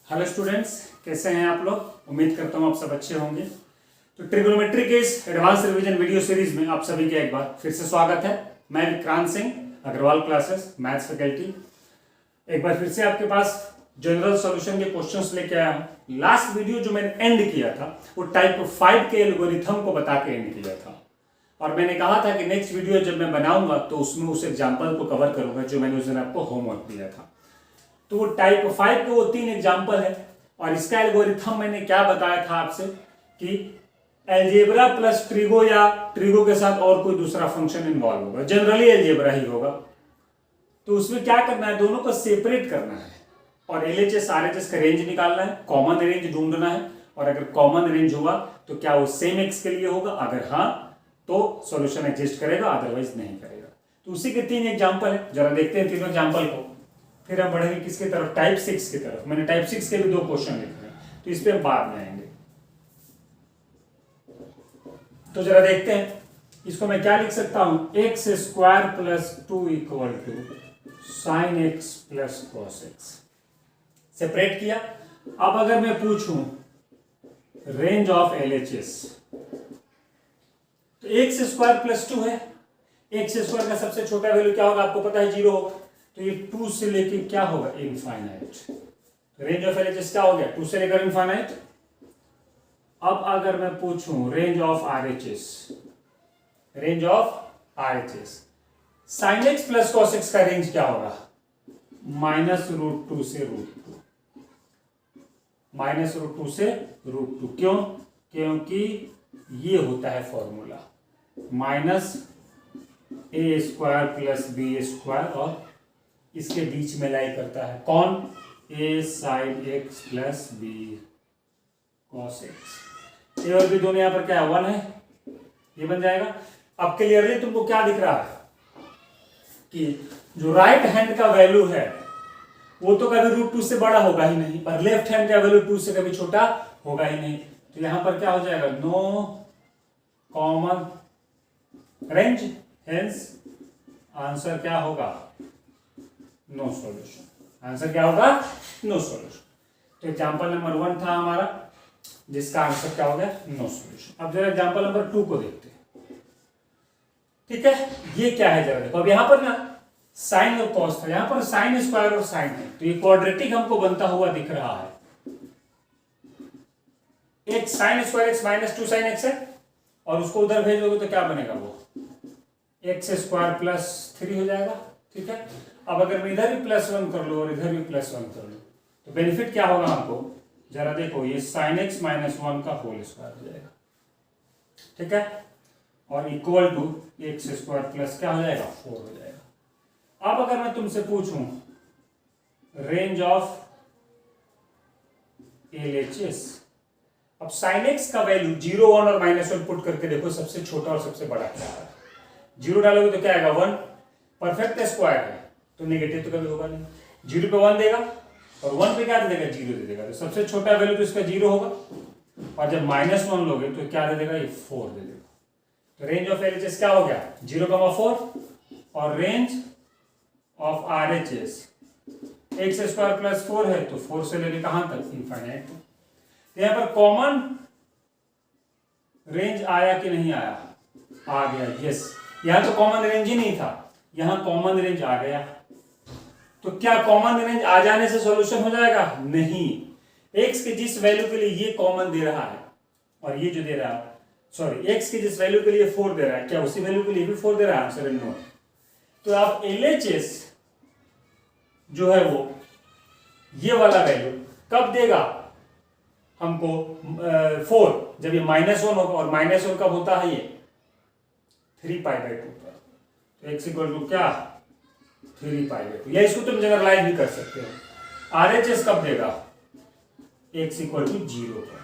Hello students, कैसे हैं आप लोग। उम्मीद करता हूँ आप सब अच्छे होंगे। तो ट्रिग्नोमेट्री के इस एडवांस रिवीजन वीडियो सीरीज में आप सभी का एक बार फिर से स्वागत है। मैं Vikrant Singh, Agarwal classes maths faculty, एक बार फिर से आपके पास जनरल सॉल्यूशन के क्वेश्चंस लेके आया हूँ। लास्ट वीडियो जो मैंने एंड किया था वो टाइप 5 के एल्गोरिथम को बता के एंड किया था, और मैंने कहा था कि नेक्स्ट वीडियो जब मैं बनाऊंगा तो उसमें उस एग्जाम्पल को कवर करूंगा जो मैंने उस दिन आपको होमवर्क दिया था। तो वो टाइप 5 के वो 3 एग्जाम्पल है, और इसका एल्गोरिथम मैंने क्या बताया था आपसे कि एल्जेब्रा प्लस ट्रिगो या ट्रिगो के साथ और कोई दूसरा फंक्शन इन्वॉल्व होगा, जनरली एल्जेब्रा ही होगा। तो उसमें क्या करना है, दोनों को सेपरेट करना है और एलएचएस आरएचएस का रेंज निकालना है, कॉमन रेंज ढूंढना है, और अगर कॉमन रेंज हुआ तो क्या वो सेम एक्स के लिए होगा, अगर हाँ तो सॉल्यूशन एग्जिस्ट करेगा, अदरवाइज नहीं करेगा। तो उसी के 3 एग्जाम्पल है, जरा देखते हैं तीनों एग्जाम्पल को, फिर हम बढ़ेंगे किसकी तरफ, टाइप 6 की तरफ। मैंने टाइप 6 के भी 2 क्वेश्चन लिखे हैं, तो इस पे हम बाद में आएंगे। तो जरा देखते हैं, इसको मैं क्या लिख सकता हूं, x square plus 2 equal to sine x plus cos x. Separate किया। अब अगर मैं पूछूं रेंज ऑफ एलएचएस, तो एक्स स्क्वायर प्लस 2 है, एक्स स्क्वायर का सबसे छोटा वैल्यू क्या होगा आपको पता है, 0 होगा। तो ये 2 से लेके क्या होगा, इनफाइनाइट। रेंज ऑफ एलएचएस क्या हो गया, 2 से लेकर इनफाइनाइट। अब अगर मैं पूछूं range of RHS, range of RHS, sign x plus cos x का रेंज क्या होगा, -√2 से √2, -√2 से √2। क्यों? क्योंकि ये होता है formula -a square plus b square, और इसके बीच में लाई करता है कौन, a sign x plus b cos x. ये और भी दोनों यहाँ पर क्या है, 1 है, ये बन जाएगा। अब क्लियरली तुमको क्या दिख रहा है कि जो राइट हैंड का वैल्यू है वो तो कभी √2 से बड़ा होगा ही नहीं, और लेफ्ट हैंड का वैल्यू 2 से कभी छोटा होगा ही नहीं। तो यहां पर क्या हो जाएगा, no common range, hence answer क्या होगा, नो सॉल्यूशन। आंसर क्या होगा, नो सॉल्यूशन। तो एग्जांपल नंबर 1 था हमारा, जिसका आंसर क्या हो गया, नो सॉल्यूशन। अब जरा एग्जांपल नंबर 2 को देखते हैं। ठीक है, ये क्या है जरा देखो। अब यहां पर ना साइन और कॉस था, यहां पर साइन स्क्वायर और साइन है, तो ये क्वाड्रेटिक हमको बनता हुआ दिख रहा है। एक sine square x -2 sine x है, और उसको उधर भेजोगे तो क्या बनेगा, वो एक्स स्क्वायर प्लस 3 हो जाएगा। ठीक है, अब अगर मैं इधर भी +1 कर लो और इधर भी +1 कर लो तो बेनिफिट क्या होगा हमको, जरा देखो, ये साइन एक्स -1 का होल स्क्वायर हो जाएगा। ठीक है, और equal to x square plus क्या हो जाएगा, 4 हो जाएगा। अब अगर मैं तुमसे पूछूं रेंज ऑफ एलएचएस, अब साइन एक्स का वैल्यू 0, 1 और -1 पुट करके देखो सबसे छोटा और सबसे बड़ा क्या है। 0 डालोगे तो क्या आएगा, 1। परफेक्ट स्क्वायर है तो नेगेटिव तो कभी होगा नहीं, 0 पे 1 देगा और 1 पे क्या दे देगा, 0 दे देगा। तो सबसे छोटा वैल्यू तो इसका 0 होगा, और जब -1 लोगे तो क्या दे देगा, ये 4 दे देगा। तो रेंज ऑफ एलएचएस क्या हो गया, 0,4, और range of RHS x square plus 4 है, तो 4 से लेके कहां तक, इनफाइनाइट। तो यहां पर कॉमन रेंज आया कि नहीं आया, आ गया, यस। यहां तो कॉमन रेंज ही नहीं था, यहां कॉमन रेंज आ गया। तो क्या कॉमन रेंज आ जाने से सॉल्यूशन हो जाएगा, नहीं। एक्स के जिस वैल्यू के लिए ये कॉमन दे रहा है, और ये जो दे रहा है, सॉरी, एक्स के जिस वैल्यू के लिए 4 दे रहा है, क्या उसी वैल्यू के लिए भी 4 दे रहा है, आंसर नो। तो आप एलएचएस जो है वो ये वाला वैल्यू कब देगा हमको, 4, जब ये -1 होगा, और -1 कब होता है, ये 3π/2 पर। तो x इक्वल टू क्या, 3π/2, या इसको तुम जनरलाइज भी कर सकते हो। आरएचएस कब देगा, x इक्वल टू 0 पर।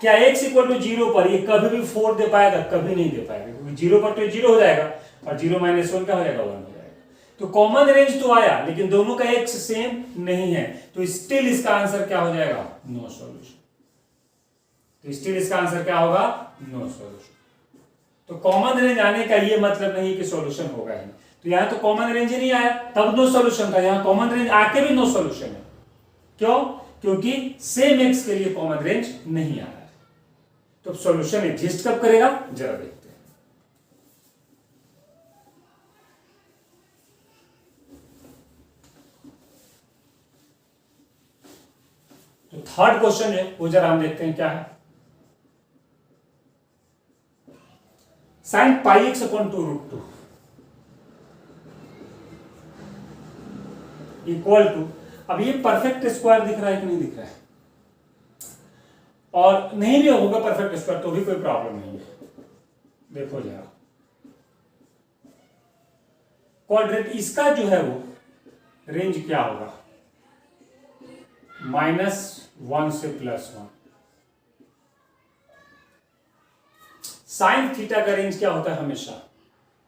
क्या x इक्वल टू 0 पर ये कभी भी 4 दे पाएगा, कभी नहीं दे पाएगा, क्योंकि 0 पर तो 0 हो जाएगा, और 0 -1 क्या हो जाएगा, 1 हो जाएगा। तो कॉमन रेंज तो आया, लेकिन दोनों का x सेम नहीं है, तो स्टिल इसका आंसर क्या हो जाएगा, नो सॉल्यूशन। तो स्टिल इसका आंसर क्या होगा, नो सॉल्यूशन। तो कॉमन रेंज आने का ये मतलब नहीं कि सॉल्यूशन होगा ही। तो यहां तो कॉमन रेंज ही नहीं आया, तब नो सॉल्यूशन था, यहां कॉमन रेंज आके भी नो सॉल्यूशन है। क्यों? क्योंकि सेम एक्स के लिए कॉमन रेंज नहीं आ रहा है। तो सॉल्यूशन एग्जिस्ट कब करेगा, जरा देखते हैं। तो थर्ड क्वेश्चन है वो जरा हम देखते हैं क्या है। sin pi x upon 2√2 equal to, अब ये परफेक्ट स्क्वायर दिख रहा है कि नहीं दिख रहा है, और नहीं भी होगा परफेक्ट स्क्वायर तो भी कोई प्रॉब्लम नहीं है। देखो जरा क्वाड्रेट, इसका जो है वो रेंज क्या होगा, -1 से +1। साइन थीटा का रेंज क्या होता है हमेशा,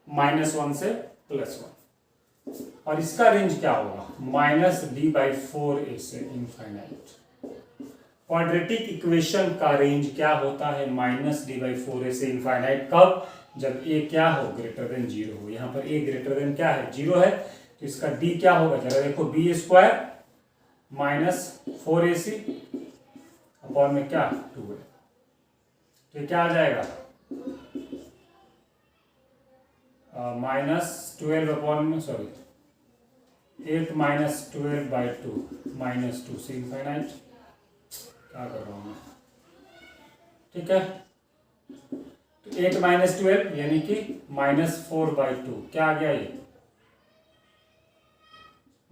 -1 से +1, और इसका रेंज क्या होगा, -d/4a से इनफाइनाइट। क्वाड्रेटिक इक्वेशन का रेंज क्या होता है, -d/4a से इनफाइनाइट। कब, जब a क्या हो, ग्रेटर देन 0 हो। यहां पर a ग्रेटर देन क्या है, 0 है, तो इसका d क्या होगा, जरा देखो, b² -4ac अपॉन में क्या 2 है, तो क्या आ जाएगा, -12 अपॉन में, सॉरी 8 - 12/2 -2 से इनफाइनाइट। क्या कर रहा हूं मैं, ठीक है। तो 8 - 12 यानी कि -4/2, क्या आ गया, ये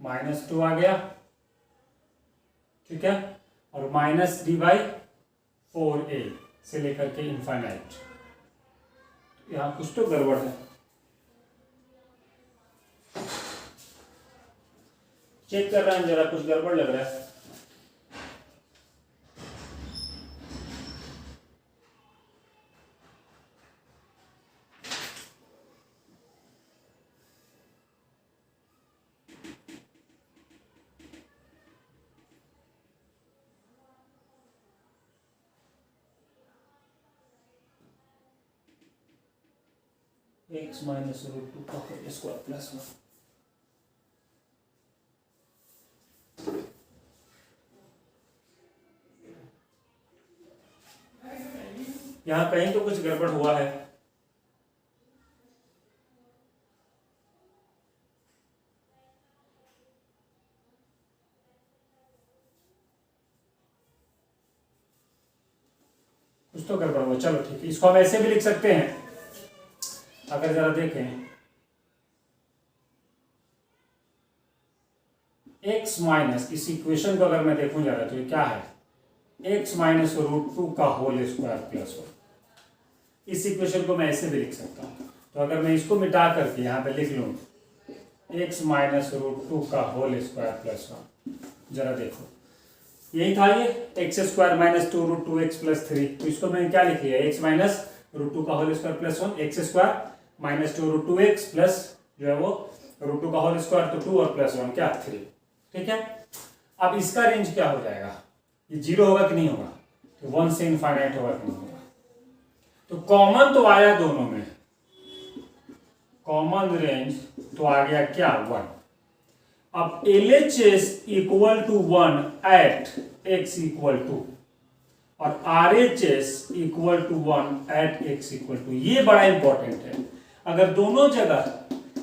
-2 आ गया, ठीक है, और -d/4a से लेकर के इनफाइनाइट। यहां कुछ तो गड़बड़ है, चेक कर रहे हैं जरा, कुछ गड़बड़ लग रहा है। x - √2 का होल स्क्वायर +1। यहां कहीं तो कुछ गड़बड़ हुआ है। कुछ तो गड़बड़ हुआ, चलो ठीक है, इसको हम ऐसे भी लिख सकते हैं। अगर जरा देखें, x माइनस, इस इक्वेशन को अगर मैं देखूं जरा, तो ये क्या है, x - √2 का होल स्क्वायर +1। इस इक्वेशन को मैं ऐसे भी लिख सकता हूं। तो अगर मैं इसको मिटा करके यहाँ पे लिख लूं, x - √2 का होल स्क्वायर +1, जरा देखो, यही था ये x² - 2√2x + 3। तो इसको मैंने क्या लिख लिया, x - √2 का whole square +1, x² - 2√2x plus जो है वो √2 का होल स्क्वायर, तो 2 और +1 क्या 3, ठीक है। अब इसका रेंज क्या हो जाएगा, ये 0 होगा कि नहीं होगा, तो 1 से इनफाइनाइट होगा कि नहीं होगा। तो कॉमन तो आया दोनों में, कॉमन रेंज तो आ गया क्या 1। अब LHS equal to 1 at x equal to, और RHS equal to 1 at x equal to, ये बड़ा इंपॉर्टेंट है। अगर दोनों जगह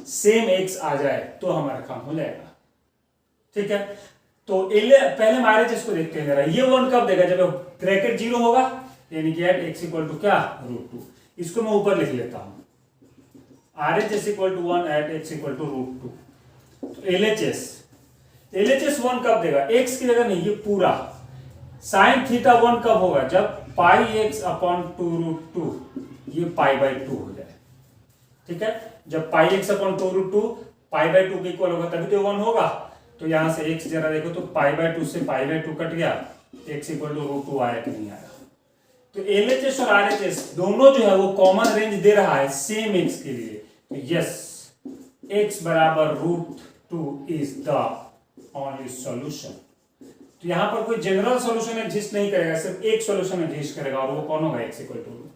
सेम x आ जाए तो हमारा काम हो जाएगा, ठीक है। तो पहले हम RHS को देखते हैं जरा, ये 1 कब देगा, जब ब्रैकेट 0 होगा, यानी कि एट x इक्वल टू क्या √2। इसको मैं ऊपर लिख लेता हूं, RHS equal to 1 at x equal to √2। तो LHS 1 कब देगा, x की जगह नहीं, ये पूरा साइन थीटा 1 कब होगा, जब πx अपॉन 2√2 ये π/2 हो जाए, ठीक है। जब πx अपॉन 2√2 π/2 के इक्वल होगा तभी तो 1 होगा। तो यहां से x जरा देखो, तो π/2 से π/2 कट गया, x इक्वल टू √2 आया कि नहीं आया। तो LHS और RHS दोनों जो है वो कॉमन रेंज दे रहा है सेम x के लिए। तो यस, x बराबर √2 इज द ओनली सॉल्यूशन। तो यहां पर कोई जनरल सॉल्यूशन एग्जिस्ट नहीं करेगा, सिर्फ एक सॉल्यूशन एग्जिस्ट करेगा, और वो कौन होगा, x इक्वल टू √2।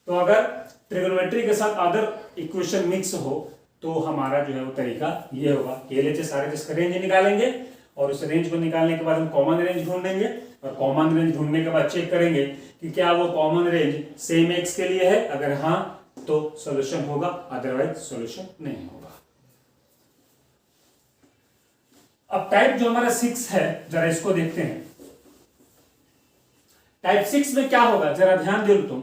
तो अगर ट्रिगोनोमेट्री के साथ अदर इक्वेशन मिक्स हो तो हमारा जो है वो तरीका ये होगा कि LHS RHS का रेंज निकालेंगे और उस रेंज को निकालने के बाद हम कॉमन रेंज ढूंढेंगे, और कॉमन रेंज ढूंढने के बाद चेक करेंगे कि क्या वो कॉमन रेंज सेम एक्स के लिए है, अगर हाँ तो सॉल्यूशन होगा, अदरवाइज सॉल्यूशन नहीं होगा। अब टाइप जो हमारा 6 है, जरा इसको देखते हैं। टाइप 6 में क्या होगा, जरा ध्यान दो तुम।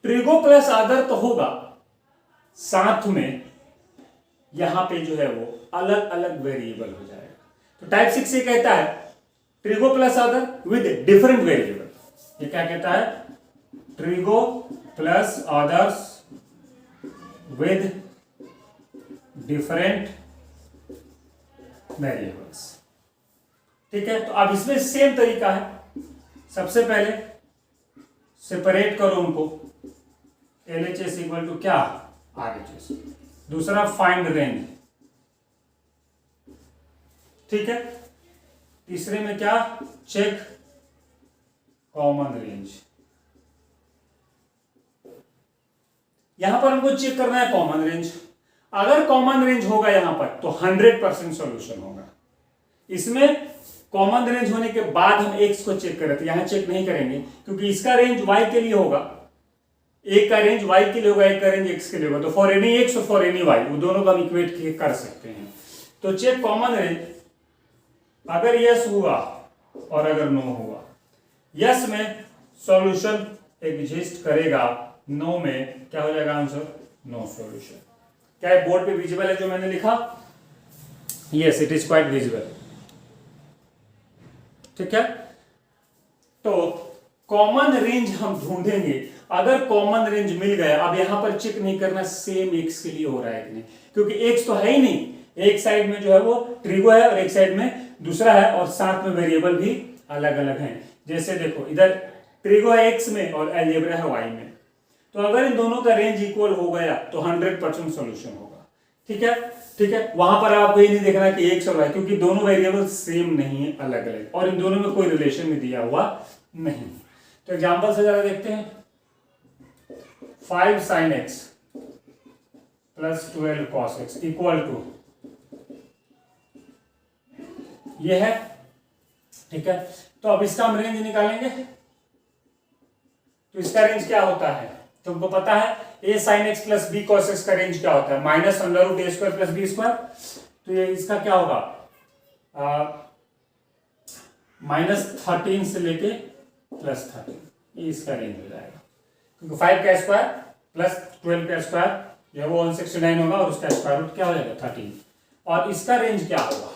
ट्रिगो प्लस अदर तो होगा, साथ में यहां पे जो है वो अलग अलग वेरिएबल हो जाएगा। तो टाइप 6 ये कहता है trigo plus other with different variable. ये क्या कहता है, trigo plus others with different variables. ठीक है, तो अब इसमें सेम तरीका है। सबसे पहले सेपरेट करो उनको, LHS इक्वल टू क्या, RHS। दूसरा फाइंड रेंज, ठीक है। तीसरे में क्या, चेक कॉमन रेंज। यहां पर हमको चेक करना है कॉमन रेंज। अगर कॉमन रेंज होगा यहां पर तो 100% सॉल्यूशन होगा। इसमें कॉमन रेंज होने के बाद हम एक्स को चेक करें, तो यहां चेक नहीं करेंगे क्योंकि इसका रेंज y के लिए होगा, एक का रेंज y के लिए होगा, एक का रेंज x के लिए होगा। तो फॉर एनी एक्स और फॉर एनी y, वो दोनों को हम इक्वेट कर सकते हैं। तो चेक कॉमन रेंज, अगर यस हुआ और अगर नो हुआ, यस में सॉल्यूशन एग्जिस्ट करेगा, नो में क्या हो जाएगा आंसर, नो सॉल्यूशन। क्या बोर्ड पे विजिबल है जो मैंने लिखा, yes it is quite visible. ठीक है, तो कॉमन रेंज हम ढूंढेंगे। अगर कॉमन रेंज मिल गया, अब यहां पर चेक नहीं करना सेम एक्स के लिए हो रहा है कि नहीं, क्योंकि एक्स तो है ही नहीं। एक साइड में जो है वो ट्रिगो है और एक साइड में दूसरा है, और साथ में वेरिएबल भी अलग अलग हैं। जैसे देखो इधर ट्रिगो है एक्स में और अलजेब्रा है वाई में, तो अगर इन दोनों का रेंज इक्वल हो गया तो 100% सॉल्यूशन होगा। ठीक है, ठीक है। वहां पर आपको ये नहीं देखना कि एक्स और वाई, क्योंकि दोनों वेरिएबल सेम नहीं है, अलग अलग, और इन दोनों में कोई रिलेशन भी दिया हुआ नहीं। तो एग्जांपल से जरा देखते हैं। 5 sin x plus 12 cos x equal to ये है। ठीक है, तो अब इसका हम रेंज निकालेंगे। तो इसका रेंज क्या होता है, तुमको पता है a sin x plus b cos x का रेंज क्या होता है, minus under root a square plus b square. तो ये इसका क्या होगा, -13 से लेके +13, ये इसका रेंज हो जाएगा। क्योंकि 5 का स्क्वायर प्लस 12 का स्क्वायर जो है वो 169 होगा, और उसका स्क्वायर रूट क्या हो जाएगा 13। और इसका रेंज क्या होगा,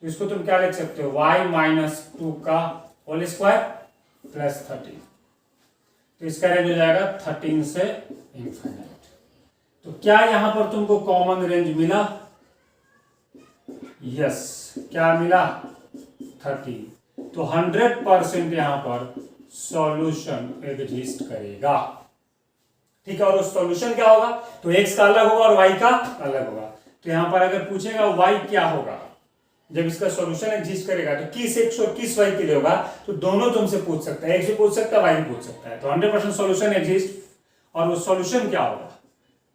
तो इसको तुम क्या लिख सकते हो, y - 2 का होल स्क्वायर प्लस 13। तो इसका रेंज हो जाएगा 13 से इंफिनिट। तो क्या यहां पर तुमको कॉमन रेंज मिला, यस, क्या मिला 13। तो 100% यहां पर सॉल्यूशन एग्जिस्ट करेगा। ठीक है, और उस सॉल्यूशन क्या होगा, तो x का अलग होगा और y का अलग होगा। तो यहां पर अगर पूछेगा y क्या होगा जब इसका सॉल्यूशन एग्जिस्ट करेगा, तो किस x और किस y के लिए होगा, तो दोनों तुमसे पूछ सकता है, x भी पूछ सकता है, y भी पूछ सकता है। तो 100% सॉल्यूशन एग्जिस्ट, और वो सॉल्यूशन क्या होगा,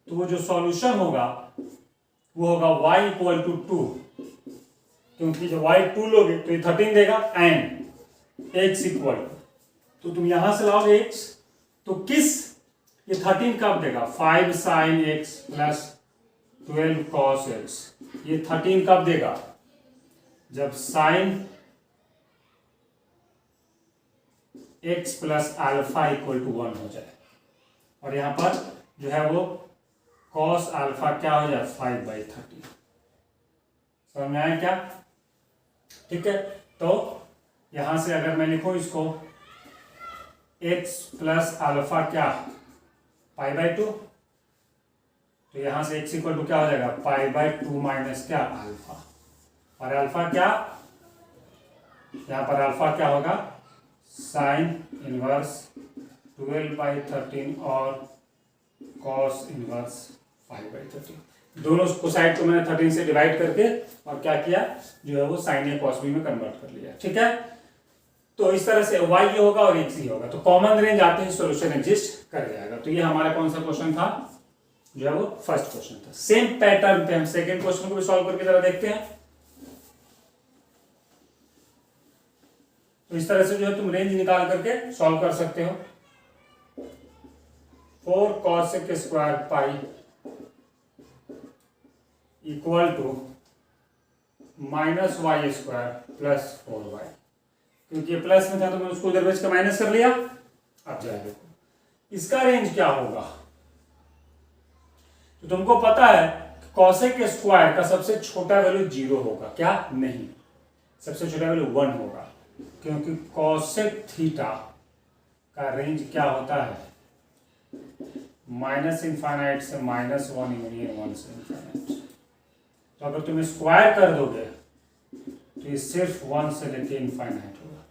तो वो जो सॉल्यूशन होगा वो होगा y = 2, क्योंकि जब y 2 लोगे तो ये 13 देगा, एंड x इक्वल, तो तुम यहां से लाओगे x, तो किस, ये 13 कब देगा, 5 sin x plus 12 cos x। ये 13 कब देगा, जब sin x plus alpha equal to 1 हो जाए, और यहां पर जो है वो cos अल्फा क्या हो जाए 5/13। समझ में आया क्या, ठीक है। तो यहां से अगर मैं लिखूं इसको x प्लस अल्फा क्या π/2, तो यहां से x इक्वल टू क्या हो जाएगा π/2 माइनस क्या अल्फा, और अल्फा क्या, यहां पर अल्फा क्या होगा साइन इनवर्स 12/13 और कॉस इनवर्स 5/13। दोनों को साइड को मैंने 13 से डिवाइड करके और क्या किया, जो है वो साइन ए कॉस बी में कन्वर्ट कर लिया। ठीक है, तो इस तरह से y ये होगा और x ये होगा, तो कॉमन रेंज आते ही सॉल्यूशन एग्जिस्ट कर जाएगा। तो ये हमारा कौन सा क्वेश्चन था, जो है वो फर्स्ट क्वेश्चन था। सेम पैटर्न पे हम सेकंड क्वेश्चन को भी सॉल्व करके जरा देखते हैं। इस तरह से जो है तुम रेंज निकाल करके सॉल्व कर सकते हो। 4 cosec square pi equal to minus y square plus 4y, क्योंकि ये प्लस में था तो मैंने उसको उधर भेज के माइनस कर लिया। अब जाए देखो इसका रेंज क्या होगा। तो तुमको पता है कॉसेक स्क्वायर का सबसे छोटा वैल्यू 0 होगा क्या? नहीं, सबसे छोटा वैल्यू 1 होगा, क्योंकि कॉसेक थीटा का रेंज क्या होता है? माइनस इनफाइनाइट से माइनस 1 यूनियन 1 से इनफाइनाइट। तो अगर तुम स्क्वायर कर दोगे तो ये सिर्फ 1 से लेके इनफाइनाइट होगा।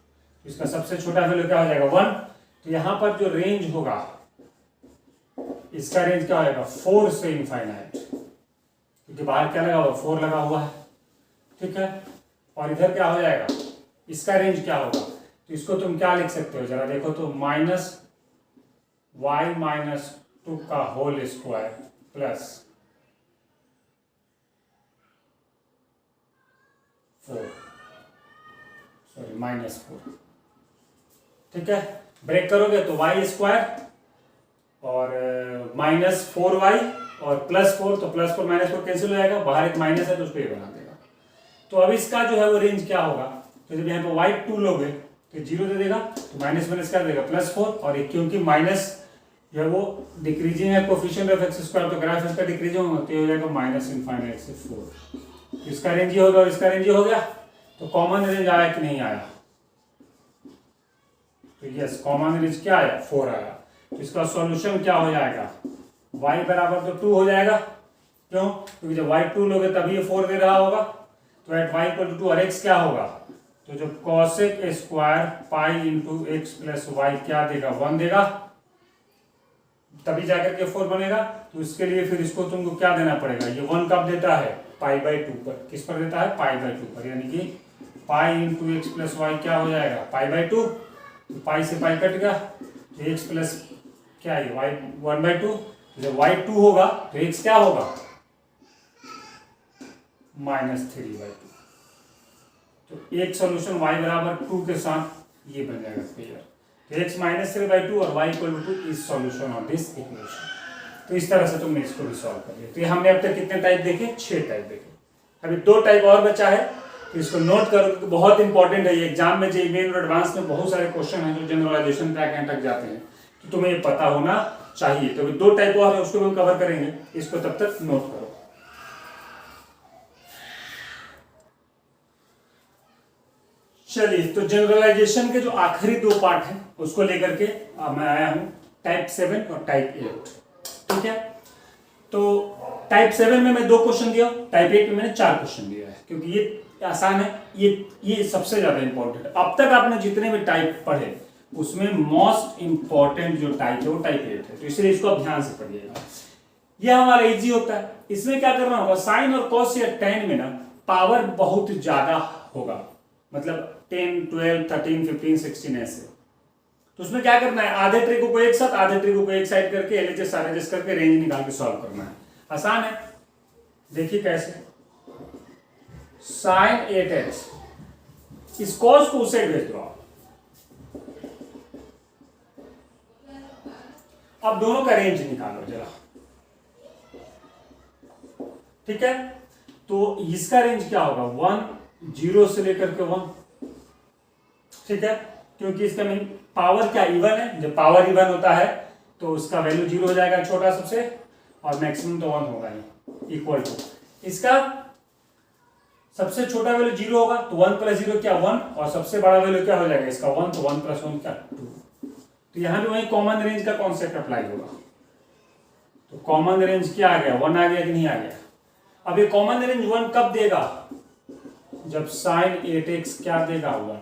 तो इसका सबसे छोटा वैल्यू क्या हो जाएगा? 1। तो यहां पर जो रेंज होगा इसका रेंज क्या हो जाएगा? 4 से इनफाइनाइट, क्योंकि बाहर क्या लगा हुआ? 4 लगा हुआ है, ठीक है। और इधर क्या हो जाएगा? इसका रेंज क्या होगा? तो इसको तुम क्या लिख सकते हो, जरा देखो तो, माइनस वाई माइनस 2 का whole square plus 4, sorry minus 4, ठीक है। ब्रेक करोगे तो वाई स्क्वायर और माइनस 4y और प्लस 4, तो प्लस 4 माइनस 4 कैंसिल हो जाएगा, बाहर एक माइनस है तो उसको ये बना देगा। तो अब इसका जो है वो रेंज क्या होगा? तो जब यहाँ पे y2 लोगे तो 0 दे देगा, तो माइनस माइनस क्या देगा? प्लस 4, और एक क्योंकि माइनस जो है वो डिक्रीजिंग है कोफिशिएंट ऑफ एक्स स्क्वायर, तो ग्राफ इसका डिक्रीजिंग होगा, तो हो जाएगा माइनस इनफाइनाइट से 4। तो इसका रेंज ये होगा और इसका रेंज ये हो गया। तो कॉमन रेंज आया कि नहीं आया? तो यस, कॉमन रेंज क्या आया? 4 आया। तो इसका सॉल्यूशन क्या हो जाएगा? y बराबर तो 2 हो जाएगा, क्यों? क्योंकि जब y2 लोगे तभी ये 4 दे रहा होगा। तो एट y इक्वल टू 2 और x क्या होगा? तो जो cosec square pi into x plus y क्या देगा? 1 देगा, तभी जाकर के 4 बनेगा। तो इसके लिए फिर इसको तुमको क्या देना पड़ेगा? ये 1 कब देता है? पाई बाई 2 पर। किस पर देता है? पाई बाई 2 पर, यानी कि pi into x plus y क्या हो जाएगा? Pi by 2। तो पाई से पाई कट गया, तो एक्स प्लस क्या है? वाई 1/2। जब y2 होगा तो x क्या होगा? -3/2। तो एक सॉल्यूशन y बराबर 2 के साथ ये बन जाएगा क्लियर। तो x -3/2 और y equal to 2 is solution of this equation. तो इस तरह से तुमने इसको भी सॉल्व कर लिया। तो ये हमने अब तक कितने टाइप देखे? 6 टाइप देखे। अभी 2 टाइप और बचा है, तो इसको नोट करो क्योंकि बहुत इंपॉर्टेंट है। ये एग्जाम में जेईई मेन और एडवांस में बहुत सारे क्वेश्चन हैं जो जनरलाइजेशन तक जाते हैं, तो तुम्हें ये पता होना चाहिए। तो 2 टाइप और है, उसको हम कवर करेंगे, इसको तब तक नोट करो। चलिए, तो जनरलाइजेशन के जो आखिरी 2 पार्ट हैं उसको लेकर के मैं आया हूं, टाइप 7 और टाइप 8, ठीक है। तो टाइप 7 में मैं 2 क्वेश्चन दिया, टाइप 8 में मैंने 4 क्वेश्चन दिया है, क्योंकि ये आसान है, ये सबसे ज्यादा इंपॉर्टेंट है। अब तक आपने जितने भी टाइप पढ़े उसमें मोस्ट इंपॉर्टेंट जो टाइप है वो टाइप 8 है, तो इसलिए इसको आप ध्यान से पढ़िएगा। ये हमारा इजी होता है। इसमें क्या करना होगा? साइन और कॉस या टेन में ना पावर बहुत ज्यादा होगा, मतलब 10, 12, 13, 15, 16 ऐसे। तो उसमें क्या करना है? आधे ट्रिको को एक साथ, आधे ट्रिको को एक साइड करके एलएचएस आरएचएस करके रेंज निकाल के सॉल्व करना है। आसान है, देखिए कैसे। साइन 8x, इस कॉस को उस साइड भेज दो आप। अब दोनों का रेंज निकालो जरा, ठीक है। तो इसका रेंज क्या होगा? 1, 0 से लेकर के 1, ठीक है, क्योंकि इसका मीन पावर क्या इवन है। जब पावर इवन होता है तो उसका वैल्यू 0 हो जाएगा छोटा सबसे, और मैक्सिमम तो 1 होगा ही, इक्वल टू इसका सबसे छोटा वैल्यू 0 होगा, तो 1 + 0 क्या? 1, और सबसे बड़ा वैल्यू क्या हो जाएगा इसका? 1, तो 1 + 1 क्या? 2। तो यहां भी वही कॉमन रेंज का कॉन्सेप्ट अप्लाई होगा। तो कॉमन रेंज क्या आ गया? 1 आ गया कि नहीं आ गया? अब ये कॉमन रेंज 1 कब देगा? जब साइन 8x क्या देगा? 1।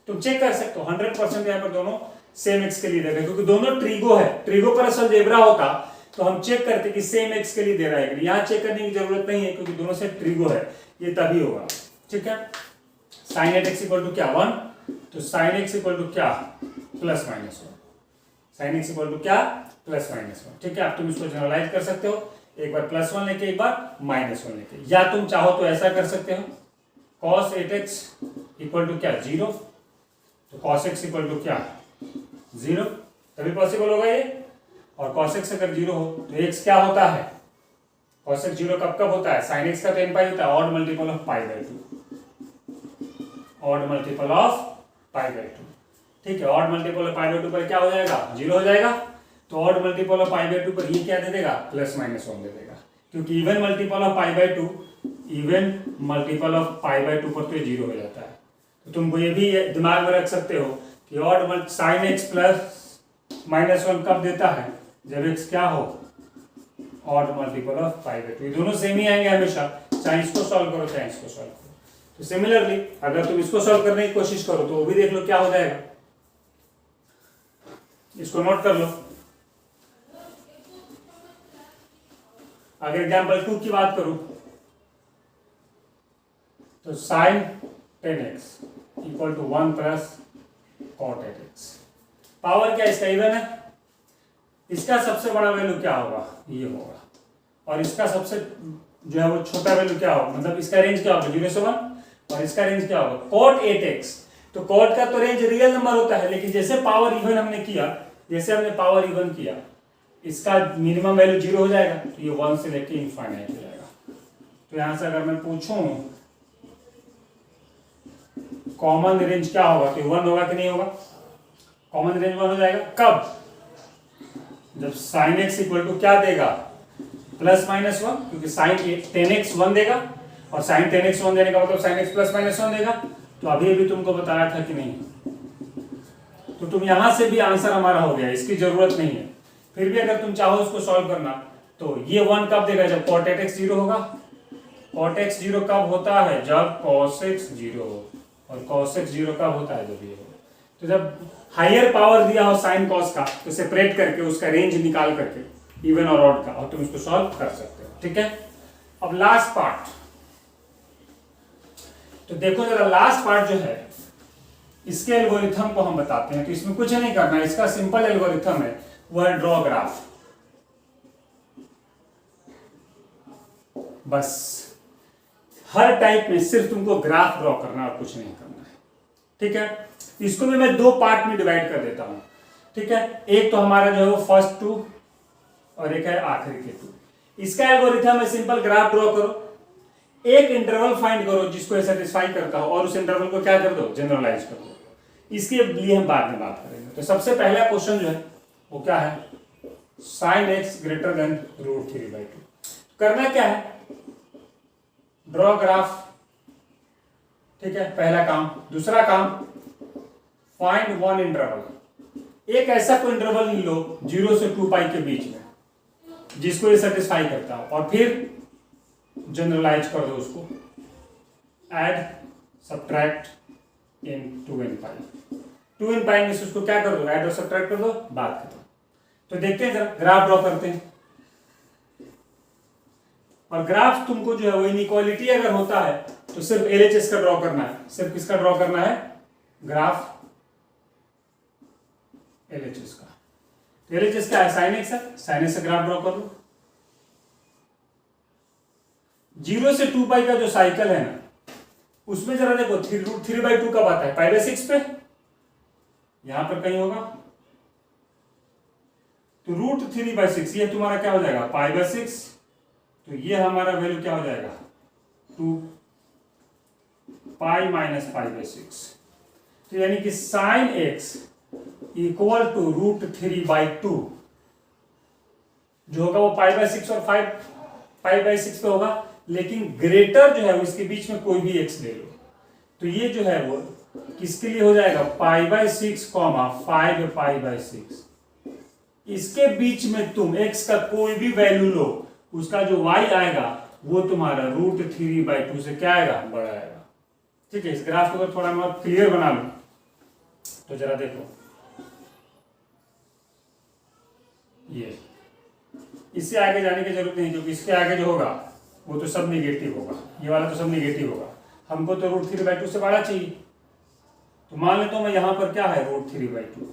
तुम चेक कर सकते हो 100% यहाँ पर दोनों सेम x के लिए देगा, क्योंकि दोनों ट्रिगो है। ट्रिगो पर असल जेब्रा होता तो हम चेक करते कि सेम x के लिए दे रहा है कि नहीं। यहाँ चेक करने की जरूरत नहीं है क्योंकि दोनों से ट्रिगो है, ये तभी होगा, ठीक है। साइन 8x इक्वल टू क्या? 1। तो साइन x इक्वल टू क्या? +-1। साइन x इक्वल टू क्या? +-1, ठीक है। आप तुम इसको जनरलाइज कर सकते हो, एक बार +1 लेके एक बार -1 लेके, या तुम चाहो तो ऐसा कर सकते हो, cos 8x इक्वल टू क्या? 0। तो cos x इक्वल टू क्या, 0, तभी पॉसिबल होगा ये। और cos x अगर 0 हो तो x क्या होता है, cos x 0 कब कब होता है, sin x का 10 पाई होता है, odd multiple of pi by 2, odd multiple of pi by 2। ठीक है, odd multiple of pi by 2 पर क्या हो जाएगा, 0 हो जाएगा। तो odd multiple of pi by 2 पर ये क्या दे देगा, प्लस माइनस 1 दे देगा, क्योंकि even multiple of pi by 2, even multiple of pi by 2 पर तो ये 0 हो जाता है। तो तुमको ये भी दिमाग में रख सकते हो कि odd sign x plus minus 1 कब देता है, जब एक्स क्या हो, odd multiple of pi by 2। ये दोनों सेम ही आएंगे हमेशा, चाहे इसको सॉल्व करो चाहे इसको सॉल्व करो। तो सिमिलरली अगर तुम इसको सॉल्व करने की कोशिश करो तो वो भी देख लो क्या हो जाएगा, इसको नोट कर लो। अगर एग्जाम्पल 2 की बात करूं तो sine 10x equal to 1 plus cot 8x। Power क्या इसका, इवन है। इसका सबसे बड़ा वैल्यू क्या होगा, ये होगा, और इसका सबसे जो है वो छोटा वैल्यू क्या होगा, मतलब इसका रेंज क्या होगा 0 से 1, और इसका रेंज क्या होगा कॉट 8x। तो कॉट का तो रेंज रियल नंबर होता है, लेकिन जैसे पावर इवन हमने किया, जैसे हमने पावर इवन किया, इसका मिनिमम वैल्यू 0 हो जाएगा, तो ये 1 से लेके इनफाइनाइट हो जाएगा। तो यहां से अगर मैं पूछूं कॉमन रेंज क्या होगा, तो 1 होगा कि नहीं होगा, कॉमन रेंज 1 हो जाएगा। कब, जब साइन एक्स इक्वल टू क्या देगा, प्लस माइनस 1, क्योंकि साइन 10x 1 देगा, और साइन 10x 1 देने का मतलब साइन एक्स प्लस माइनस 1 देगा। तो अभी तुमको बताया था कि नहीं, तो तुम यहां से भी आंसर हमारा हो गया, इसकी जरूरत नहीं है। फिर भी अगर तुम चाहो इसको सॉल्व करना तो ये 1 कब देगा, जब cot 8x 0 होगा। cot x 0 कब होता है, जब cos x 0 हो, और cos x 0 कब होता है, जब ये हो। तो जब हायर पावर दिया हो साइन कॉस का, तो सेपरेट करके उसका रेंज निकाल करके इवन और ऑड का, और तुम इसको सॉल्व कर सकते हो। ठीक है, अब लास्ट पार्ट, तो देखो जरा लास्ट पार्ट जो है, इसके एल्गोरिथम को हम बताते हैं। तो इसमें कुछ नहीं करना, इसका सिंपल एल्गोरिथम है, वो है ड्रॉ ग्राफ। बस हर टाइप में सिर्फ तुमको ग्राफ ड्रॉ करना और कुछ नहीं करना है। ठीक है, इसको भी मैं 2 पार्ट में डिवाइड कर देता हूं। ठीक है, एक तो हमारा जो है वो फर्स्ट 2 और एक है आखिरी के 2। इसका एल्गोरिथम है सिंपल, ग्राफ ड्रॉ करो, एक इंटरवल फाइंड करो जिसको सेटिस्फाई करता हो, और उस इंटरवल को क्या कर दो, जनरलाइज कर दो। इसके लिए हम बाद में बात करेंगे। तो सबसे पहला क्वेश्चन जो है वो क्या है, साइन एक्स ग्रेटर देन √3/2। करना क्या है, ड्रॉ ग्राफ। ठीक है, पहला काम। दूसरा काम, फाइंड वन इंटरवल, एक ऐसा कोई इंटरवल लो 0 से 2 पाई के बीच में जिसको ये सेटिस्फाई करता हो, और फिर जनरलाइज कर दो उसको, ऐड सब्ट्रैक्ट इन 2n पाई। 2n पाई में से उसको क्या कर दो, ऐड और सब्ट्रैक्ट कर दो, बात खत्म। तो देखते हैं जरा, ग्राफ ड्रॉ करते हैं। और ग्राफ तुमको जो है वो इनइक्वालिटी अगर होता है तो सिर्फ एलएचएस का ड्रॉ करना है। सिर्फ किसका ड्रॉ करना है, ग्राफ एलएचएस का। तो एलएचएस क्या है, साइन एक्स है, साइन एक्स से ग्राफ ड्रॉ कर लो। 0 से 2 पाई का जो साइकिल है ना, उसमें जरा देखो √3/2 कब आता है, π/6 पे, यहां पर कहीं होगा। तो √3/6 ये तुम्हारा क्या हो जाएगा, π/6। तो ये हमारा वैल्यू क्या हो जाएगा, 2 पाई माइनस π/6। तो यानी कि साइन एक्स इक्वल टू √3/2 जो होगा वो π/6 और 5 π/6 पे होगा, लेकिन ग्रेटर जो है वो इसके बीच में कोई भी एक्स ले लो। तो ये जो है वो किसके लिए हो जाएगा, π/6, 5 π/6। इसके बीच में तुम x का कोई भी वैल्यू लो, उसका जो y आएगा वो तुम्हारा √3/2 से क्या आएगा, बड़ा आएगा। ठीक है, इस ग्राफ को थोड़ा मैं क्लियर बना लूं तो जरा देखो, ये इससे आगे जाने की जरूरत नहीं, क्योंकि इसके आगे जो होगा वो तो सब निगेटिव होगा, ये वाला तो सब निगेटिव होगा। हमको तो √3/2 से बड़ा चाहिए। तो मान लेता हूं मैं यहां पर क्या है, √3/2।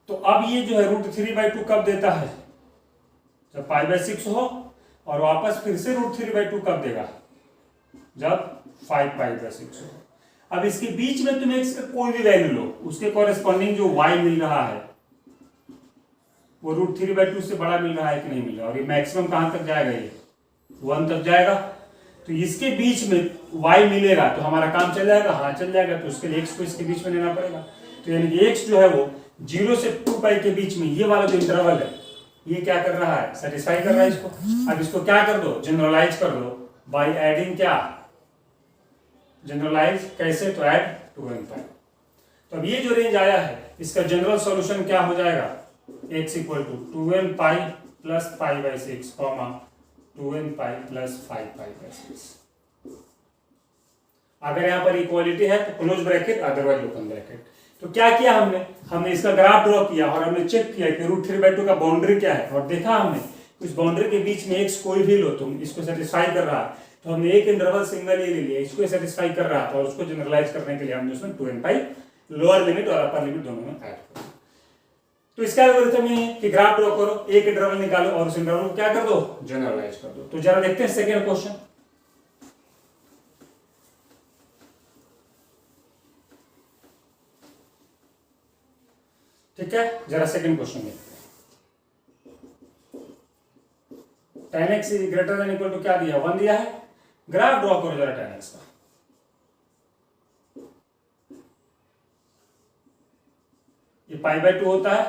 तो अब ये जो है √3/2 कब देता है, जब π/6 हो, और वापस फिर से √3/2 कब देगा, जब 5π/6 हो। अब इसके बीच में तुम x का कोई भी वैल्यू लो, उसके कॉरेस्पॉन्डिंग जो y मिल रहा है वो √3/2 से बड़ा मिल रहा है कि नहीं मिल रहा, और ये मैक्सिमम कहां तक जाएगा, ये 1 तक जाएगा। तो इसके बीच में y मिलेगा तो हमारा काम चल जाएगा, हाँ चल जाएगा। तो उसके लिए x को इसके बीच में लेना पड़ेगा। तो यानी कि x जो है वो 0 से 2π के बीच में ये वाला जो इंटरवल है ये क्या कर रहा है, सेटिस्फाई कर रहा है इसको। अब इसको क्या कर दो, जनरलाइज कर दो बाय एडिंग क्या, जनरलाइज कैसे, तो ऐड 2n π। तो अब ये जो रेंज आया है इसका जनरल सॉल्यूशन क्या हो जाएगा, x = 2n π + π/6, 2n π + 5π/6। अगर यहां पर इक्वालिटी है तो close bracket, otherwise open bracket. तो क्या किया हमने इसका ग्राफ ड्रॉ किया और हमने चेक किया कि √3/2 का बाउंड्री क्या है, और देखा हमने उस बाउंड्री के बीच में x कोई भी लो तुम, इसको सेटिस्फाई कर रहा है। तो हमने एक इंटरवल सिंगल ये ले लिया, इसको सेटिस्फाई कर रहा था, और उसको जनरलाइज करने के लिए हमने उसमें 2n π लोअर लिमिट और अपर लिमिट दोनों में ऐड कर। तो इसका एल्गोरिथम ये है कि ग्राफ ड्रॉ करो, एक इंटरवल निकालो और उस इंटरवल को क्या कर दो, जनरलाइज कर दो। तो जरा देखते हैं सेकेंड क्वेश्चन। ठीक है, जरा सेकेंड क्वेश्चन देखते हैं। tan x > क्या दिया, 1 दिया है। ग्राफ ड्रॉ करो जरा tan x का। ये π/2 होता है,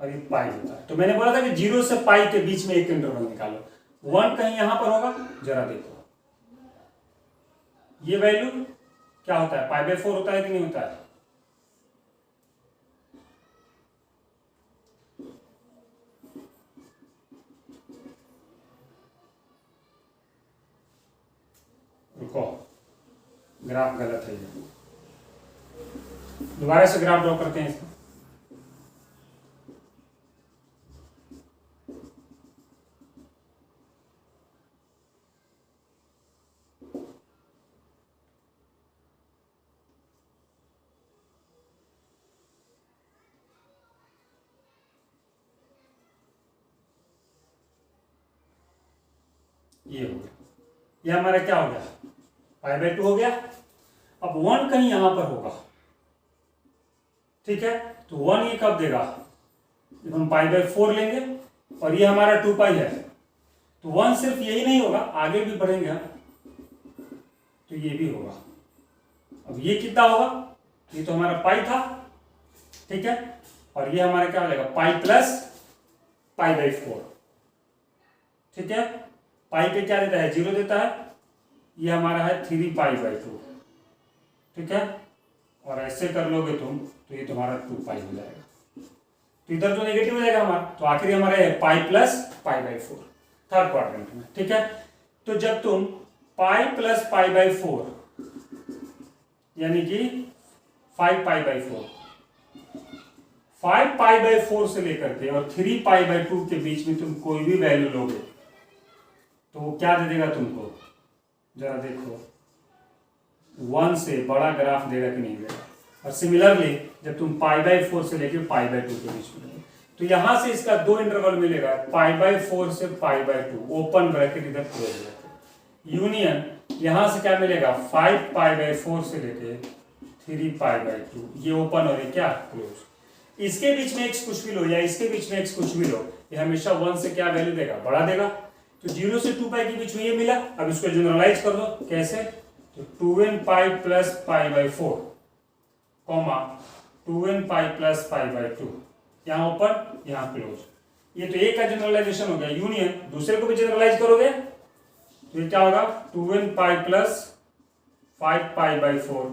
और ये पाई होता है। तो मैंने बोला था कि 0 से π के बीच में एक इंटरवल निकालो, 1 कहीं यहां पर होगा, जरा देखो ये वैल्यू क्या होता है, π/4 होता है कि नहीं होता है। रुको, ग्राफ गलत है, दोबारा से ग्राफ ड्रॉ करते हैं इसका। ये हो गया, ये हमारा क्या हो गया, π/2 हो गया। अब 1 कहीं यहां पर होगा, ठीक है। तो 1 ये कब देगा, जब हम π/4 लेंगे, और ये हमारा 2π है। तो 1 सिर्फ यही नहीं होगा, आगे भी बढ़ेंगे हम, तो ये भी होगा। अब ये कितना होगा, ये तो हमारा π था, ठीक है। और ये हमारा क्या हो जाएगा, π + π/4, ठीक है। पाई पे क्या देता है, 0 देता है। ये हमारा है 3π/2, ठीक है। और ऐसे कर लोगे तुम तो ये तुम्हारा 2π हो जाएगा। तो इधर तो नेगेटिव हो जाएगा हमारा, तो आखिर हमारा है π + π/4 थर्ड क्वाड्रेंट में, ठीक है। तो जब तुम π + π/4 यानी कि 5π/4 5π/4 से लेकर के और 3π/2 के बीच में तुम कोई भी वैल्यू लोगे तो वो क्या दे देगा तुमको, जरा देखो 1 से बड़ा ग्राफ देगा कि नहीं देगा। और सिमिलरली जब तुम π/4 से लेकर π/2 के बीच में, तो यहां से इसका 2 इंटरवल मिलेगा, π/4 से π/2 ओपन ब्रैकेट इधर क्लोज ब्रैकेट, यूनियन यहां से क्या मिलेगा 5π/4 से लेके 3π/2, ये ओपन और ये क्या क्लोज। इसके बीच में x कुछ भी लो या इसके बीच में x कुछ भी लो, ये हमेशा 1 से क्या वैल्यू देगा, बड़ा देगा। तो 0 से 2π के बीच में ये मिला। अब इसको जनरलाइज कर दो, कैसे, तो 2n π + π/4 2n π + π/2, यहाँ ओपन यहाँ क्लोज। ये तो एक का जनरलाइजेशन हो गया, यूनियन दूसरे को भी जनरलाइज करोगे तो ये क्या होगा 2n π + 5π/4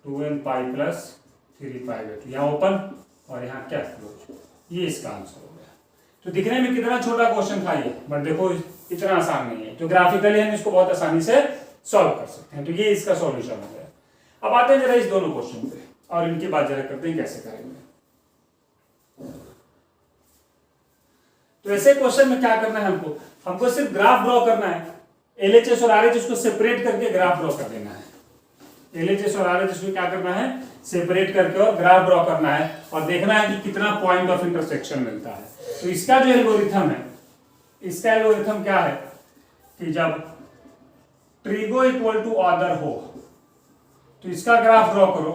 2n π + 3π/2, यहाँ ओपन और यहाँ क्या क्लोज। ये इसका आंसर हो गया। तो दिखने में कितना छोटा क्वेश्चन था ये, बट देखो इतना आसान नहीं है। तो ग्राफिकली हम इसको बहुत आसानी से सॉल्व कर सकते हैं। तो ये इसका सॉल्यूशन हो गया। अब आते हैं जरा इस दोनों क्वेश्चन पे और इनके बाद जरा करते हैं कैसे करेंगे। तो ऐसे क्वेश्चन में क्या करना है, हमको सिर्फ ग्राफ ड्रॉ करना है। LHS और RHS को सेपरेट करके ग्राफ ड्रॉ कर देना है। LHS और RHS को क्या करना है, सेपरेट करके और ग्राफ ड्रॉ करना है और देखना है कि कितना पॉइंट ऑफ इंटरसेक्शन मिलता है। तो इसका जो एल्गोरिथम है, इसका एल्गोरिथम क्या है कि जब ट्रिगो इक्वल टू अदर हो तो इसका ग्राफ ड्रॉ करो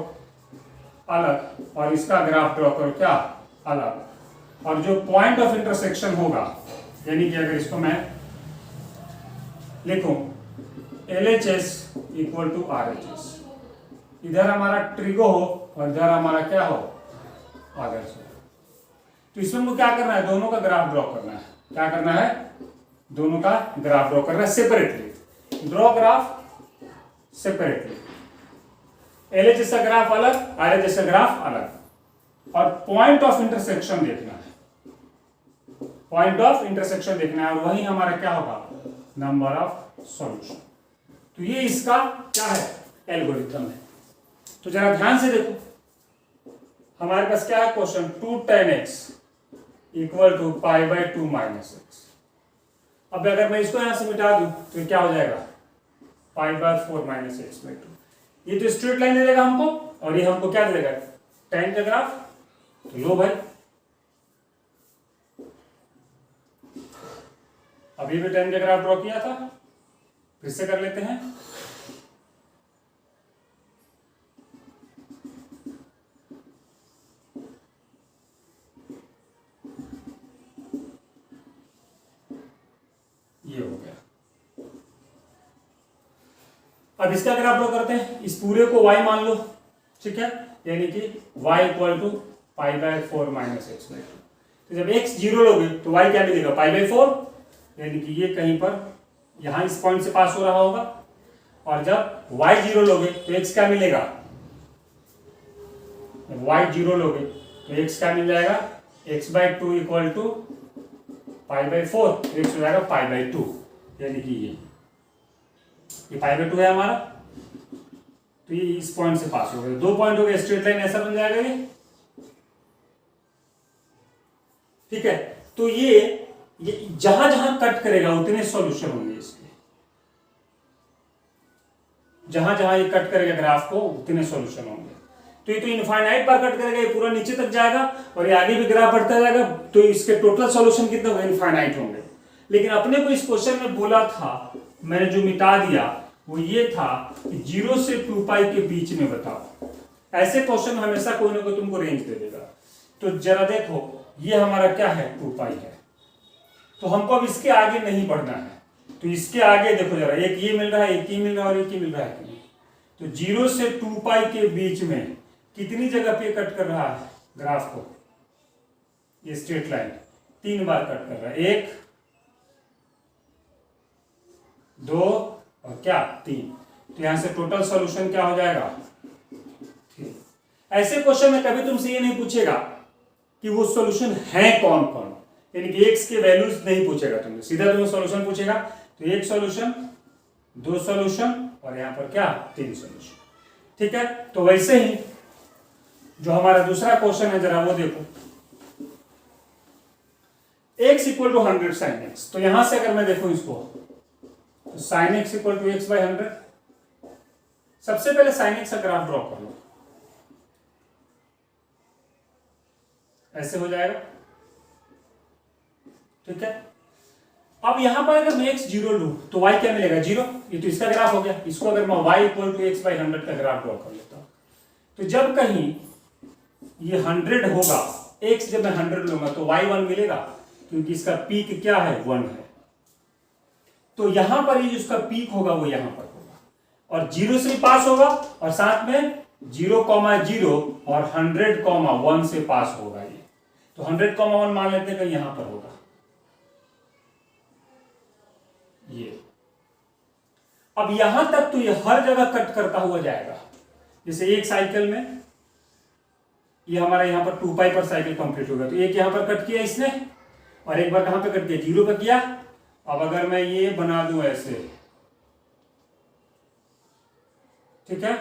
अलग और इसका ग्राफ ड्रॉ करो क्या अलग, और जो पॉइंट ऑफ इंटरसेक्शन होगा, यानी कि अगर इसको मैं लिखूं LHS इक्वल टू RHS, इधर हमारा ट्रिगो हो और इधर हमारा क्या हो आदर्श हो, तो इसमें हमको क्या करना है, दोनों का ग्राफ ड्रॉ करना है। क्या करना है, दोनों का ग्राफ ड्रॉ करना है separately, draw graph separately, LHS का ग्राफ अलग, RHS का ग्राफ अलग, और पॉइंट ऑफ इंटरसेक्शन देखना है, पॉइंट ऑफ इंटरसेक्शन देखना है, और वही हमारा क्या होगा, नंबर ऑफ सॉल्यूशन। तो ये इसका क्या है, एल्गोरिथम है। तो जरा ध्यान से देखो, हमारे पास क्या है question, 2 tan x equal to π/2 - x। अब अगर मैं इसको यहां से मिटा दूं तो क्या हो जाएगा, π/4 - x/2। ये तो स्ट्रेट लाइन दे देगा हमको, और ये हमको क्या दे देगा, tan का ग्राफ। तो लो भाई, अभी भी tan का ग्राफ ड्रॉ किया था, फिर से कर लेते हैं। ये हो गया। अब इसका ग्राफ ड्रॉ करते हैं, इस पूरे को y मान लो, ठीक है, यानी कि y इक्वल टू π/4 - x/2। तो जब x 0 लोगे तो y क्या मिलेगा, π/4, यानी कि ये कहीं पर यहां इस पॉइंट से पास हो रहा होगा, और जब y 0 लोगे तो x क्या मिलेगा, जब y 0 लोगे तो x क्या मिल जाएगा, x/2 इक्वल टू π/4, x हो जाएगा π/2, यानी कि ये π/2 है हमारा। तो ये इस पॉइंट से पास हो गया, 2 पॉइंट हो गए, स्ट्रेट लाइन ऐसा बन जाएगा ये, ठीक है। तो ये जहां जहां कट करेगा उतने सॉल्यूशन होंगे इसके, जहां जहां ये कट करेगा ग्राफ को उतने सॉल्यूशन होंगे। तो ये तो इनफाइनाइट बार कट करेगा, ये पूरा नीचे तक जाएगा और ये आगे भी ग्राफ बढ़ता जाएगा, तो इसके टोटल सॉल्यूशन कितने होंगे, इनफाइनाइट होंगे। लेकिन अपने को इस क्वेश्चन में बोला था, मैंने जो मिटा दिया वो ये था कि 0 से 2π के बीच में बताओ। ऐसे क्वेश्चन हमेशा कोई ना कोई तुमको रेंज दे देगा। तो जरा देखो, ये हमारा क्या है, 2π है, तो हमको अब इसके आगे नहीं बढ़ना है। तो इसके आगे देखो जरा, एक ये मिल रहा है, एक ये मिल रहा है और एक ये मिल रहा है। तो 0 से 2π के बीच में कितनी जगह पे कट कर रहा है ग्राफ को, ये स्ट्रेट लाइन 3 बार कट कर रहा है, 1 2 और क्या 3। तो यहां से टोटल सॉल्यूशन क्या हो जाएगा, 3। ऐसे क्वेश्चन में कभी तुमसे ये नहीं पूछेगा कि वो सॉल्यूशन है कौन कौन, यानी कि x के वैल्यूज नहीं पूछेगा तुमसे, सीधा तुम्हें सॉल्यूशन पूछेगा। तो 1 सॉल्यूशन, 2 सॉल्यूशन और यहां पर क्या 3 सॉल्यूशन, ठीक है। तो वैसे ही जो हमारा दूसरा क्वेश्चन है जरा वो देखो, x equal to 100 sin x। तो यहां से अगर मैं देखूं इसको, तो sin x equal to x/100। सबसे पहले sin x का ग्राफ ड्रॉ कर लो, ऐसे हो जाएगा, ठीक है। अब यहां पर अगर मैं x 0 लूं तो y क्या मिलेगा, 0। ये तो इसका ग्राफ हो गया। इसको अगर मैं y इक्वल टू x/100 का ग्राफ ड्रॉ कर लेता हूं, तो जब कहीं ये 100 होगा, x जब मैं 100 लूंगा तो y 1 मिलेगा, क्योंकि इसका पीक क्या है, 1 है। तो यहां पर ये जिसका पीक होगा वो यहां पर होगा, और 0 से पास होगा, और साथ में 0,0 और 100,1 से पास होगा ये। तो 100,1 मान लेते हैं कि यहां पर होगा ये। अब यहां तक तो ये हर जगह कट करता हुआ जाएगा। जैसे एक साइकिल में ये हमारा यहां पर 2π पर साइकिल कंप्लीट होगा, तो एक यहां पर कट किया इसने, और एक बार कहां पे कट किया, 0 पे किया। अब अगर मैं ये बना दूं ऐसे, ठीक है,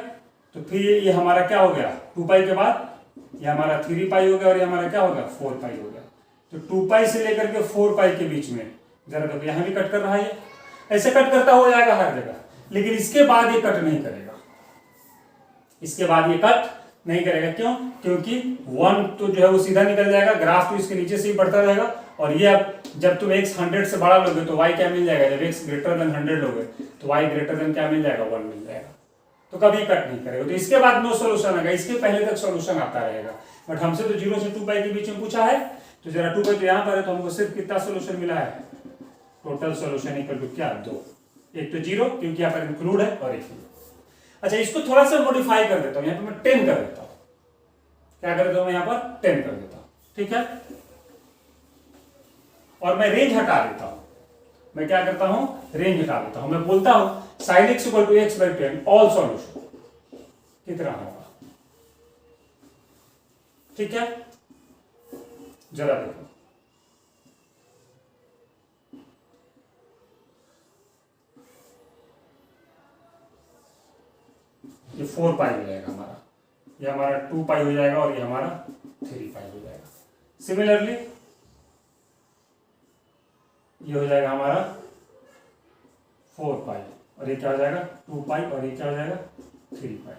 तो फिर ये हमारा क्या हो गया, 2π के बाद ये हमारा 3π हो गया, और ये हमारा क्या हो गया, 4π हो गया। तो 2π से लेकर के 4π के बीच में जरा देखो, यहां भी कट कर रहा है, ये ऐसे कट करता हो जाएगा हर जगह, लेकिन इसके बाद ये कट नहीं करेगा। इसके बाद ये कट नहीं करेगा। क्यों? क्योंकि 1 तो जो है वो सीधा निकल जाएगा, ग्राफ तो इसके नीचे से ही बढ़ता रहेगा। और ये अब जब तुम x 100 से बड़ा लोगे तो y क्या मिल जाएगा, जब x ग्रेटर देन 100 लोगे तो y ग्रेटर देन क्या मिल जाएगा, 1 मिल जाएगा। तो कभी कट नहीं करेगा। तो इसके बाद नो सोल्यूशन आएगा, इसके पहले तक सोल्यूशन आता रहेगा। बट हमसे तो 0 से 2 पाई के बीच में पूछा है, तो जरा 2 पाई तो यहाँ पर है, तो हमको सिर्फ कितना सोल्यूशन मिला है, टोटल सोल्यूशन इक्वल टू क्या, 2। एक तो 0 क्योंकि यहाँ पर इंक्लूड है, और एक। अच्छा, इसको थोड़ा सा मॉडिफाई कर देता हूँ, यहाँ पर मैं 10 कर देता हूँ। क्या कर देता हूँ मैं यहाँ पर, 10 कर देता हूँ, ठीक है। और मैं रेंज हटा देता हूं, मैं क्या करता हूं, रेंज हटा देता हूं। मैं बोलता हूं sin x equal to x by 10 all solution कितना होगा, ठीक है। जरा देखो, ये 4 पाई हो जाएगा हमारा, ये हमारा 2 पाई हो जाएगा, और ये हमारा 3 पाई हो जाएगा। सिमिलरली ये हो जाएगा हमारा 4 पाई, और ये क्या हो जाएगा 2 पाई, और ये क्या हो जाएगा 3 पाई।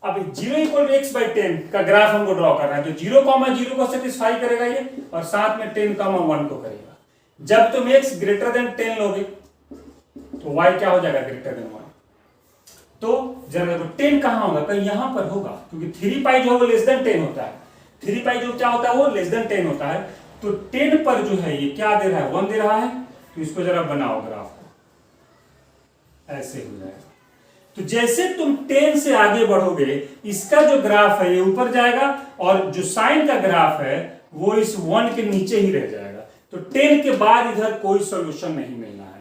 अब 0 इक्वल टू x बाई 10 का ग्राफ हमको ड्रॉ करना है, तो 0,0 को सेटिस्फाई करेगा ये, और साथ में 10,1 को करेगा। जब तुम x ग्रेटर देन 10 लोगे तो y क्या हो जाएगा, ग्रेटर देन 1। तो जरा देखो 10 कहां होगा, कहीं यहां पर होगा, क्योंकि 3 पाई जो है वो लेस देन 10 होता है। 3 पाई जो क्या होता है, वो लेस देन 10 होता है। तो 10 पर जो है ये क्या दे रहा है, 1 दे रहा है। तो इसको जरा बनाओ ग्राफ को, ऐसे हो जाएगा। तो जैसे तुम 10 से आगे बढ़ोगे, इसका जो ग्राफ है ये ऊपर जाएगा, और जो साइन का ग्राफ है वो इस 1 के नीचे ही रह जाएगा। तो 10 के बाद इधर कोई सॉल्यूशन नहीं मिलना है।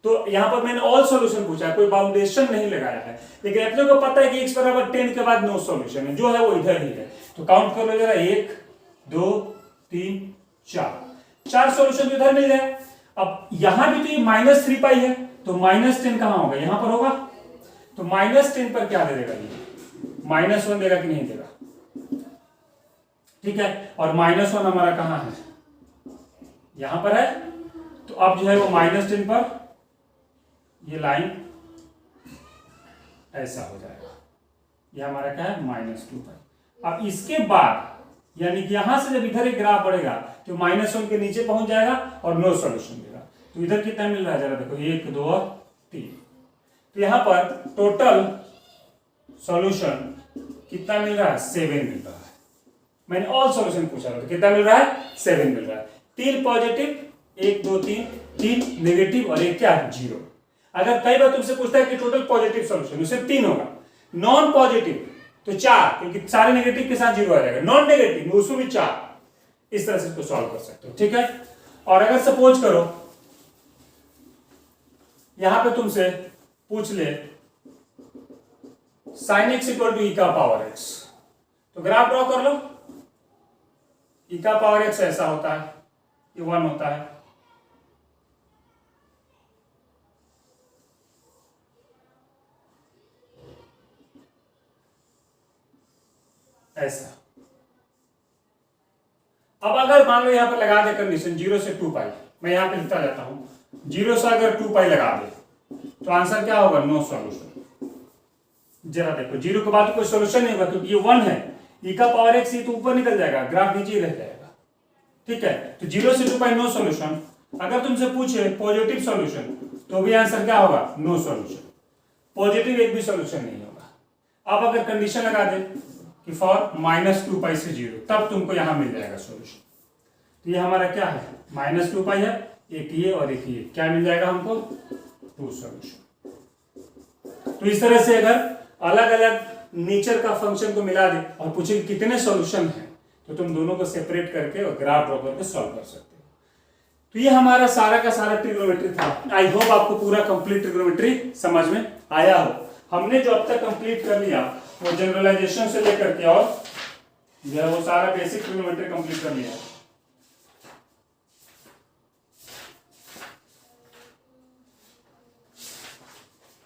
तो यहां पर मैंने ऑल सॉल्यूशन पूछा है, कोई बाउंडेशन नहीं लगाया है, लेकिन अपने को पता है कि x बराबर 10 के बाद नो सॉल्यूशन है, जो है वो इधर ही है। तो काउंट कर लो जरा, 1 2 3 4 सॉल्यूशन इधर मिल जाए। अब यहां भी तो ये -3 पाई है, तो -10 कहां होगा, यहां पर होगा। तो -10 पर क्या दे देगा, ये -1 देगा कि नहीं देगा, ठीक है। और -1 हमारा कहां है, यहां पर है। तो अब जो है वो -10 पर ये लाइन ऐसा हो जाएगा, ये हमारा क्या है, -2 पाई। अब इसके बाद यानी कि यहां से जब इधर एक ग्राफ बढ़ेगा तो -1 के नीचे पहुंच जाएगा और नो सॉल्यूशन देगा। तो इधर कितना मिल रहा है, जरा देखो, 1 2 और 3। तो यहां पर टोटल सॉल्यूशन कितना मिल रहा है, 7 मिल रहा है। मैंने ऑल सॉल्यूशन पूछा था, तो कितना मिल रहा है, 7 मिल रहा है। 3 पॉजिटिव, 1 2 3 नेगेटिव, और एक क्या, 0। अगर कई बार तुमसे पूछता है कि टोटल पॉजिटिव सॉल्यूशन, उससे 3 होगा। नॉन पॉजिटिव तो 4, क्योंकि सारे नेगेटिव के साथ 0 आ जाएगा। नॉन नेगेटिव में उसमें भी 4। इस तरह से इसको सॉल्व कर सकते हो, ठीक है। और अगर सपोज करो यहां पे तुमसे पूछ ले sin x equal to e का पावर x, तो ग्राफ ड्रॉ कर लो। e का पावर x ऐसा होता है, ये 1 होता है। ऐसा। अब अगर मान लो यहां पर लगा दे कंडीशन 0 से 2 पाई, मैं यहां पे लिखता जाता हूं, 0 से अगर 2 पाई लगा दे तो आंसर क्या होगा, नो सॉल्यूशन। जरा देखो, 0 के बाद तो कोई सॉल्यूशन नहीं होगा, क्योंकि ये 1 है। e का पावर x, ये तो ऊपर निकल जाएगा, ग्राफ नीचे ही रह जाएगा, ठीक है। तो 0 से 2 पाई नो सॉल्यूशन। अगर तुमसे पूछे पॉजिटिव सॉल्यूशन, तो भी आंसर क्या होगा, नो सॉल्यूशन। पॉजिटिव एक भी सॉल्यूशन नहीं होगा। अब अगर कंडीशन लगा दे कि फॉर -2 पाई से 0, तब तुमको यहां मिल जाएगा सॉल्यूशन। तो ये हमारा क्या है, -2 पाई है, एक ये और एक ये, क्या मिल जाएगा हमको, 2 सॉल्यूशन। तो इस तरह से अगर अलग अलग नेचर का फंक्शन को मिला दे और पूछे कितने सॉल्यूशन हैं, तो तुम दोनों को सेपरेट करके और ग्राफ ड्रॉ करके सॉल्व कर सकते हो। तो ये हमारा सारा का सारा ट्रिग्नोमेट्री था। आई होप आपको पूरा कंप्लीट ट्रिग्नोमेट्री समझ में आया हो। हमने जो अब तक कंप्लीट कर लिया वो जनरलाइजेशन से लेकर के और जो है वो सारा बेसिक ट्रिग्नोमेट्री कंप्लीट कर लिया।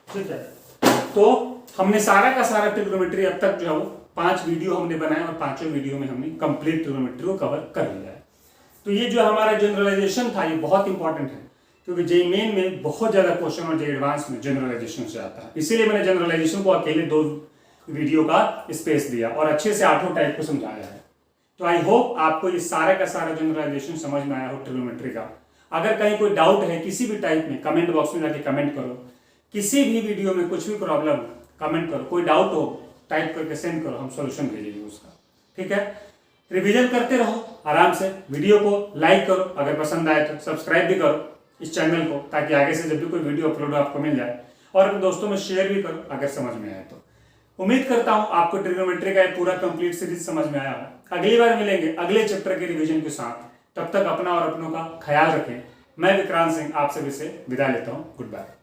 ठीक है, तो हमने सारा का सारा ट्रिग्नोमेट्री अब तक जो है वो 5 वीडियो हमने बनाए और 5 वीडियो में हमने कंप्लीट ट्रिग्नोमेट्री को कवर कर लिया है। तो ये जो हमारा जनरलाइजेशन था ये बहुत इंपॉर्टेंट है, क्योंकि जेईई मेन में बहुत ज्यादा क्वेश्चन और जेईई एडवांस में जनरलाइजेशन से आता है। इसीलिए मैंने जनरलाइजेशन को अकेले 2 वीडियो का स्पेस दिया और अच्छे से आठों टाइप को समझाया है। तो आई होप आपको ये सारा का सारा जनरलाइजेशन समझ में आया हो ट्रिग्नोमेट्री का। अगर कहीं कोई डाउट है किसी भी टाइप में, कमेंट बॉक्स में जाके कमेंट करो। किसी भी वीडियो में कुछ भी प्रॉब्लम कमेंट करो, कोई डाउट हो टाइप करके सेंड करो, हम सॉल्यूशन भेजेंगे उसका। ठीक है, रिवीजन करते रहो आराम से। वीडियो को लाइक करो, अगर पसंद आए तो सब्सक्राइब भी करो इस चैनल को, ताकि आगे से जब भी कोई वीडियो अपलोड हो आपको मिल जाए। और अपने दोस्तों में शेयर भी करो अगर समझ में आए तो। उम्मीद करता हूं आपको ट्रिग्नोमेट्री का पूरा कंप्लीट सीरीज समझ में आया हो। अगली बार मिलेंगे अगले चैप्टर के रिवीजन के साथ। तब तक अपना और अपनों का ख्याल रखें। मैं विक्रांत सिंह आप सभी से विदा लेता हूं। Good bye.